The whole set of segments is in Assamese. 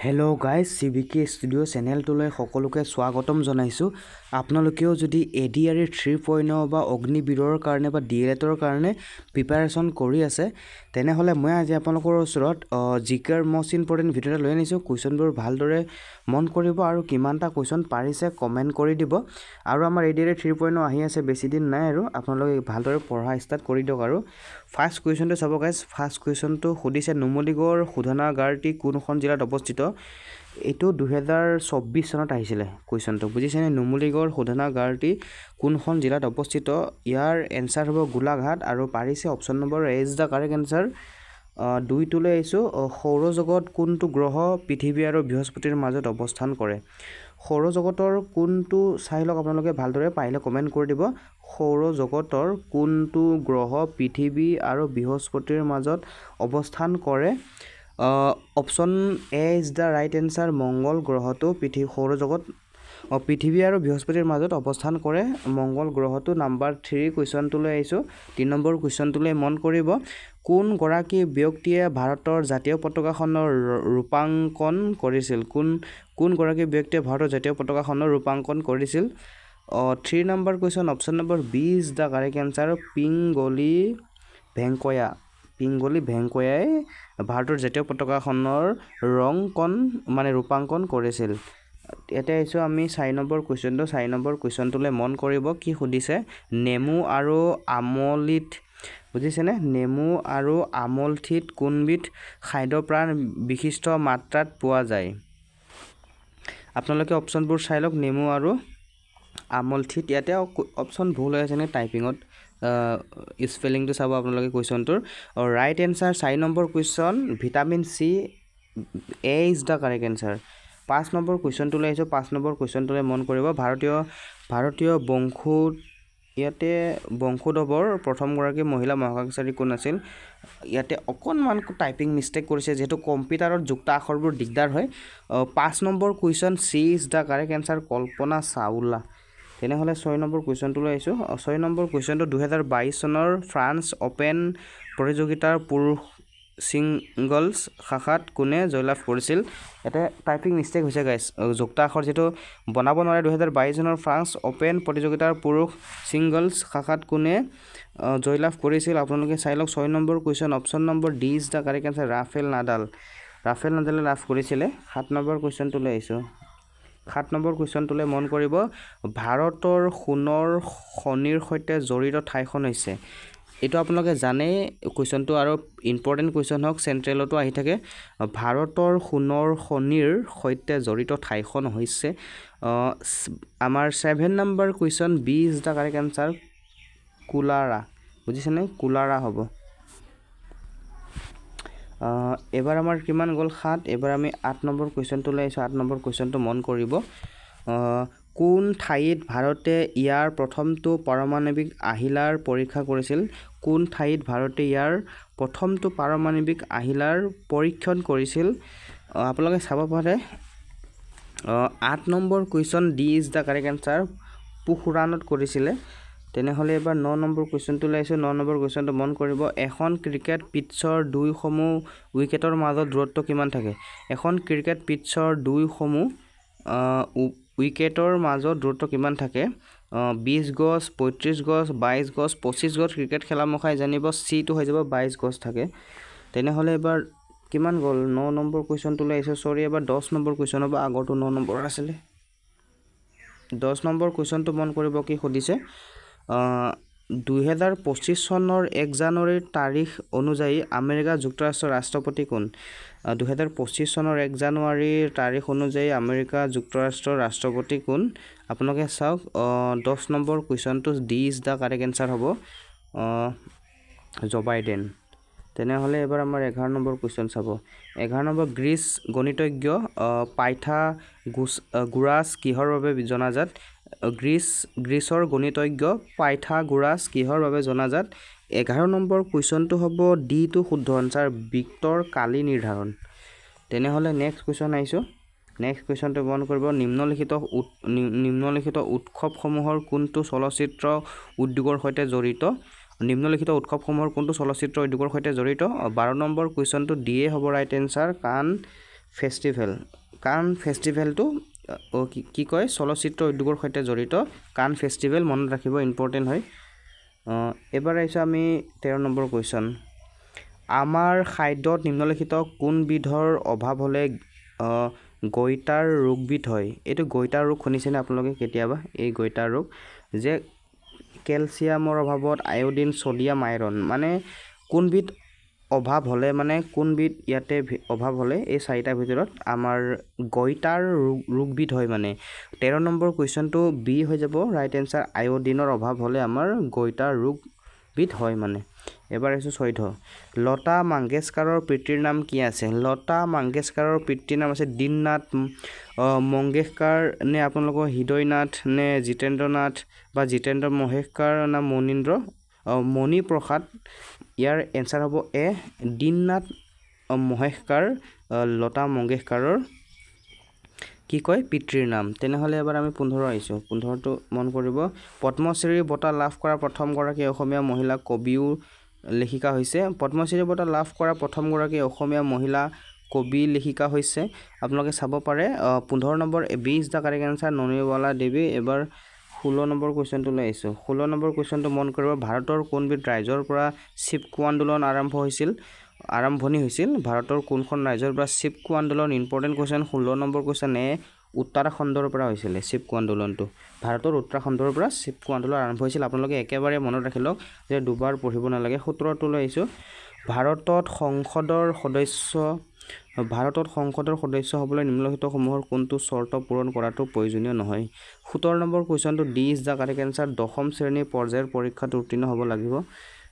হেল্ল' গাইজ CBK ষ্টুডিঅ' চেনেলটোলৈ সকলোকে স্বাগতম জনাইছোঁ। আপোনালোকেও যদি ADRE 3.0 বা অগ্নিবীৰৰ কাৰণে বা DLEDৰ কাৰণে প্ৰিপাৰেশ্যন কৰি আছে, তেনেহ'লে মই আজি আপোনালোকৰ ওচৰত জিকেৰ মষ্ট ইম্পৰ্টেণ্ট ভিডিঅ' এটা লৈ আনিছোঁ। কুৱেশ্যনবোৰ ভালদৰে মন কৰিব আৰু কিমানটা কুৱেশ্যন পাৰিছে কমেণ্ট কৰি দিব। আৰু আমাৰ ADRE 3.0 আহি আছে, বেছি দিন নাই আৰু আপোনালোকে ভালদৰে পঢ়া ষ্টাৰ্ট কৰি দিয়ক। আৰু ফাৰ্ষ্ট কুৱেশ্যনটো চাব গাইজ। ফাৰ্ষ্ট কুৱেশ্যনটো সুধিছে নুমলীগড় শোধনাগাৰটি কোনখন জিলাত অৱস্থিত? এইটো 2024 চনত আহিছিলে কুৱেশ্যনটো, বুজিছেনে? নুমলীগড় শোধনাগাৰটি কোনখন জিলাত অৱস্থিত? ইয়াৰ এনচাৰ হ'ব গোলাঘাট আৰু পাৰিছে option number A is the correct answer. দুইটোলৈ আহিছোঁ। সৌৰজগত কোনটো গ্ৰহ পৃথিৱী আৰু বৃহস্পতিৰ মাজত অৱস্থান কৰে? সৌৰজগতৰ কোনটো চাই লওক আপোনালোকে ভালদৰে, পাৰিলে কমেণ্ট কৰি দিব। সৌৰজগতৰ কোনটো গ্ৰহ পৃথিৱী আৰু বৃহস্পতিৰ মাজত অৱস্থান কৰে? Option A is the right answer. মংগল গ্ৰহটো পৃথিৱী আৰু বৃহস্পতিৰ মাজত অৱস্থান কৰে। মংগল গ্ৰহটো। নাম্বাৰ 3 কুৱেশ্যনটোলৈ আহিছোঁ। 3 নম্বৰ কুৱেশ্যনটোলৈ মন কৰিব। কোনগৰাকী ব্যক্তিয়ে ভাৰতৰ জাতীয় পতাকাখনৰ ৰূপাংকন কৰিছিল? কোনগৰাকী ব্যক্তিয়ে ভাৰতৰ জাতীয় পতাকাখনৰ ৰূপাংকন কৰিছিল? 3 number question, option number B is the correct answer. Pingali Venkayya ভাৰতৰ জাতীয় পতাকাখনৰ ৰূপাংকন কৰিছিল। ইয়াতে আহিছোঁ আমি 4 নম্বৰ কুৱেশ্যনটো। 4 নম্বৰ কুৱেশ্যনটোলৈ মন কৰিব। কি সুধিছে? নেমু আৰু আমলথিত, বুজিছেনে? নেমু আৰু আমলথিত কোনবিধ খাদ্য প্ৰাণ বিশিষ্ট মাত্ৰাত পোৱা যায়? আপোনালোকে অপশ্যনবোৰ চাই লওক। নেমু আৰু আমলথিত। ইয়াতে অপশ্যন ভুল হৈ আছে নে টাইপিঙত, স্পেলিংটো চাব আপোনালোকে কুৱেশ্যনটোৰ। Right answer 4 number question, vitamin C A is the correct answer. 5 number কুৱেশ্যনটোলৈ আহিছোঁ। 5 নম্বৰ কুৱেশ্যনটোলৈ মন কৰিব। ভাৰতীয় বংশোদ্ভৱৰ প্ৰথমগৰাকী মহিলা মহাকাশচাৰী কোন আছিল? ইয়াতে অকণমান টাইপিং মিষ্টেক কৰিছে, যিহেতু কম্পিউটাৰত যুক্ত আখৰবোৰ দিগদাৰ হয়। 5 number question, C is the correct answer, Kalpana Chawla. তেনেহ'লে 6 নম্বৰ কুৱেশ্যনটোলৈ আহিছোঁ। 6 নম্বৰ কুৱেশ্যনটো 2022 চনৰ ফ্ৰান্স অ'পেন প্ৰতিযোগিতাৰ পুৰুষ ছিংগলছ শাখাত কোনে জয়লাভ কৰিছিল? ইয়াতে টাইপিং মিষ্টেক হৈছে গাইছ, যুক্ত আখৰ যিটো বনাব নোৱাৰে। 2022 চনৰ ফ্ৰান্স অ'পেন প্ৰতিযোগিতাৰ পুৰুষ ছিংগলছ শাখাত কোনে জয়লাভ কৰিছিল? আপোনালোকে চাই লওক। 6 নম্বৰ কুৱেশ্যন, অপশ্যন নম্বৰ D is the correct answer, Rafael নাডালে লাভ কৰিছিলে। 7 নম্বৰ কুৱেশ্যনটোলৈ আহিছোঁ। 7 নম্বৰ কুৱেশ্যনটোলৈ মন কৰিব। ভাৰতৰ সোণৰ খনিৰ সৈতে জড়িত ঠাইখন হৈছে? এইটো আপোনালোকে জানেই কুৱেশ্যনটো, আৰু ইম্পৰ্টেণ্ট কুৱেশ্যন হওক, চেণ্ট্ৰেলতো আহি থাকে। ভাৰতৰ সোণৰ খনিৰ সৈতে জড়িত ঠাইখন হৈছে আমাৰ 7 number question, B is the correct answer, কুলাৰা। বুজিছেনে? কুলাৰা হ'ব। এবাৰ আমাৰ কিমান গ'ল? 7। এবাৰ আমি 8 নম্বৰ কুৱেশ্যনটোলৈ আহিছোঁ। 8 নম্বৰ কুৱেশ্যনটো মন কৰিব। কোন ঠাইত ভাৰতে ইয়াৰ প্ৰথমটো পাৰমাণৱিক আহিলাৰ পৰীক্ষা কৰিছিল? কোন ঠাইত ভাৰতে ইয়াৰ প্ৰথমটো পাৰমাণৱিক আহিলাৰ পৰীক্ষণ কৰিছিল? আপোনালোকে চাব পাৰে। 8 number question, D is the correct answer, পোখৰাণত কৰিছিলে। তেনেহ'লে এবাৰ 9 নম্বৰ কুৱেশ্যনটোলৈ আহিছোঁ। 9 নম্বৰ কুৱেশ্যনটো মন কৰিব। এখন ক্ৰিকেট পিটছৰ দুয়োসমূহ উইকেটৰ মাজত দূৰত্ব কিমান থাকে? এখন ক্ৰিকেট পিটছৰ দুয়োসমূহ উইকেটৰ মাজত দূৰত্ব কিমান থাকে? 20 গজ, 35 গজ, 22 গজ, 25 গজ। ক্ৰিকেট খেলামুখাই জানিব, চিটো হৈ যাব 22 গজ থাকে। তেনেহ'লে এবাৰ কিমান গ'ল? 9 নম্বৰ কুৱেশ্যনটোলৈ আহিছোঁ। চৰি, এবাৰ 10 নম্বৰ কুৱেশ্যন হ'ব, আগৰটো 9 নম্বৰ আছিলে। 10 নম্বৰ কুৱেশ্যনটো মন কৰিব। কি সুধিছে? 2025 চনৰ 1 জানুৱাৰীৰ তাৰিখ অনুযায়ী আমেৰিকা যুক্তৰাষ্ট্ৰৰ ৰাষ্ট্ৰপতি কোন? 2025 চনৰ 1 জানুৱাৰীৰ তাৰিখ অনুযায়ী আমেৰিকা যুক্তৰাষ্ট্ৰৰ ৰাষ্ট্ৰপতি কোন? আপোনালোকে চাওক। 10 নম্বৰ কুৱেশ্যনটো D is the correct answer হ'ব, জো বাইডেন। তেনেহ'লে এবাৰ আমাৰ 11 নম্বৰ কুৱেশ্যন চাব। 11 নম্বৰ, গ্ৰীচ গণিতজ্ঞ পাইথাগোৰাছ কিহৰ বাবে জনাজাত? গ্ৰীচৰ গণিতজ্ঞ পাইথাগোৰাছ কিহৰ বাবে জনাজাত? 11 নম্বৰ কুৱেশ্যনটো হ'ব ডিটো শুদ্ধ এনচাৰ, বিক্টৰ কালি নিৰ্ধাৰণ। তেনেহ'লে নেক্সট কুৱেশ্যন আহিছোঁ। নেক্সট কুৱেশ্যনটো মন কৰিব। নিম্নলিখিত উৎসৱসমূহৰ কোনটো চলচ্চিত্ৰ উদ্যোগৰ সৈতে জড়িত? নিম্নলিখিত উৎসৱসমূহৰ কোনটো চলচ্চিত্ৰ উদ্যোগৰ সৈতে জড়িত? 12 নম্বৰ কুৱেশ্যনটো দিয়ে হ'ব ৰাইট এনচাৰ, কান ফেষ্টিভেল কান ফেষ্টিভেলটো কি কয় চলচ্চিত্ৰ উদ্যোগৰ সৈতে জড়িত কান ফেষ্টিভেল মনত ৰাখিব ইম্পৰ্টেণ্ট হয় এবাৰ আহিছোঁ আমি 13 নম্বৰ কুৱেশ্যন আমাৰ খাদ্যত নিম্নলিখিত কোনবিধৰ অভাৱ হ'লে গইটাৰ ৰোগবিধ হয় এইটো গইটাৰ ৰোগ শুনিছেনে আপোনালোকে কেতিয়াবা এই গইটাৰ ৰোগ যে কেলছিয়ামৰ অভাৱত আয়োডিন সোডিয়াম আইৰণ মানে কোনবিধ অভাৱ হ'লে মানে কোনবিধ ইয়াতে অভাৱ হ'লে এই চাৰিটাৰ ভিতৰত আমাৰ গইটাৰ ৰোগবিধ হয় মানে 13 নম্বৰ কুৱেশ্যনটো বি হৈ যাব ৰাইট এনসাৰ আয়োডিনৰ অভাৱ হ'লে আমাৰ গইটাৰ ৰোগবিধ হয় মানে এবাৰ আহিছোঁ 14 লতা মংগেশকাৰৰ পিতৃৰ নাম কি আছে লতা মংগেশকাৰৰ পিতৃৰ নাম আছে দীননাথ মংগেশকাৰ নে আপোনালোকৰ হৃদয়নাথ নে জিতেন্দ্ৰনাথ বা জিতেন্দ্ৰ মহেশকাৰ না মণিপ্ৰসাদ ইয়াৰ এনসাৰ হ'ব এ দীননাথ মহেশকাৰ লতা মংগেশকাৰৰ কি কয় পিতৃৰ নাম তেনেহ'লে এবাৰ আমি 15 আহিছোঁ 15টো মন কৰিব পদ্মশ্ৰী বঁটা লাভ কৰা প্ৰথমগৰাকী অসমীয়া মহিলা কবিও লেখিকা হৈছে পদ্মশ্ৰী বঁটা লাভ কৰা প্ৰথমগৰাকী অসমীয়া মহিলা কবি লেখিকা হৈছে আপোনালোকে চাব পাৰে 15 নম্বৰ 20 দা কাৰেক্ট আনসাৰ ননীৱালা দেৱী এবাৰ 16 নম্বৰ কুৱেশ্যনটো লৈ আহিছোঁ 16 নম্বৰ কুৱেশ্যনটো মন কৰিব ভাৰতৰ কোনবিধ ৰাজ্যৰ পৰা চিপকো আন্দোলন আৰম্ভণি হৈছিল ভাৰতৰ কোনখন ৰাজ্যৰ পৰা চিপকো আন্দোলন ইম্পৰ্টেণ্ট কুৱেশ্যন 16 নম্বৰ কুৱেশ্যন এ উত্তৰাখণ্ডৰ পৰা হৈছিল চিপকো আন্দোলনটো ভাৰতৰ উত্তৰাখণ্ডৰ পৰা চিপকো আন্দোলন আৰম্ভ হৈছিল আপোনালোকে একেবাৰে মনত ৰাখি লওক যে দুবাৰ পঢ়িব নালাগে 17টো লৈ আহিছোঁ ভাৰতত সংসদৰ সদস্য হ'বলৈ নিম্নলিখিতসমূহৰ কোনটো চৰ্ত পূৰণ কৰাটো প্ৰয়োজনীয় নহয় 17 নম্বৰ কুৱেশ্যনটো D is the correct answer দশম শ্ৰেণীৰ পৰ্যায়ৰ পৰীক্ষাত উত্তীৰ্ণ হ'ব লাগিব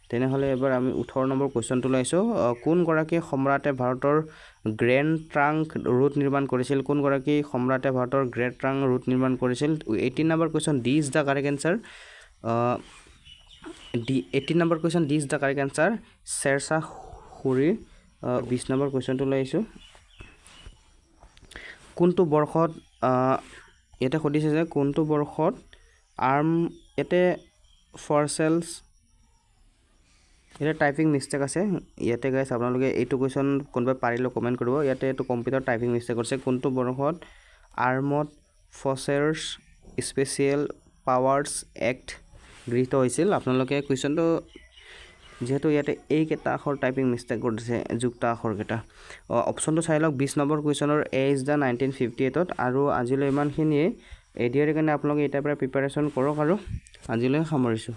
তেনেহ'লে এবাৰ আমি 18 নম্বৰ কুৱেশ্যনটো লৈছোঁ কোনগৰাকী সম্ৰাটে ভাৰতৰ গ্ৰেণ্ড ট্ৰাংক ৰোড নিৰ্মাণ কৰিছিল 18 number question D is the correct answer 18 number question D is the correct answer Sher Shah Suri 20 number কুৱেশ্যনটো লৈ আহিছোঁ কোনটো বৰ্ষত ইয়াতে সুধিছে যে কোনটো বৰ্ষত ইয়াতে ফৰচেলছ ইয়াতে টাইপিং মিষ্টেক আছে ইয়াতে গাইছ আপোনালোকে এইটো কুৱেশ্যন কোনোবাই পাৰিলে কমেণ্ট কৰিব ইয়াতে এইটো কম্পিউটাৰ টাইপিং মিষ্টেক আছে কোনটো বৰ্ষত armed forces special powers act গৃহীত হৈছিল আপোনালোকে কুৱেশ্যনটো যেহেতু ইয়াতে এইকেইটা আখৰ টাইপিং মিষ্টেক কৰিছে যুক্ত আখৰকেইটা অপশ্যনটো চাই লওক 20 নম্বৰ কুৱেশ্যনৰ এ ইজ দা 1958ত আৰু আজিলৈ ইমানখিনিয়ে এডিয়াৰ কাৰণে আপোনালোকে এতিয়াৰ পৰা প্ৰিপাৰেশ্যন কৰক আৰু আজিলৈ সামৰিছোঁ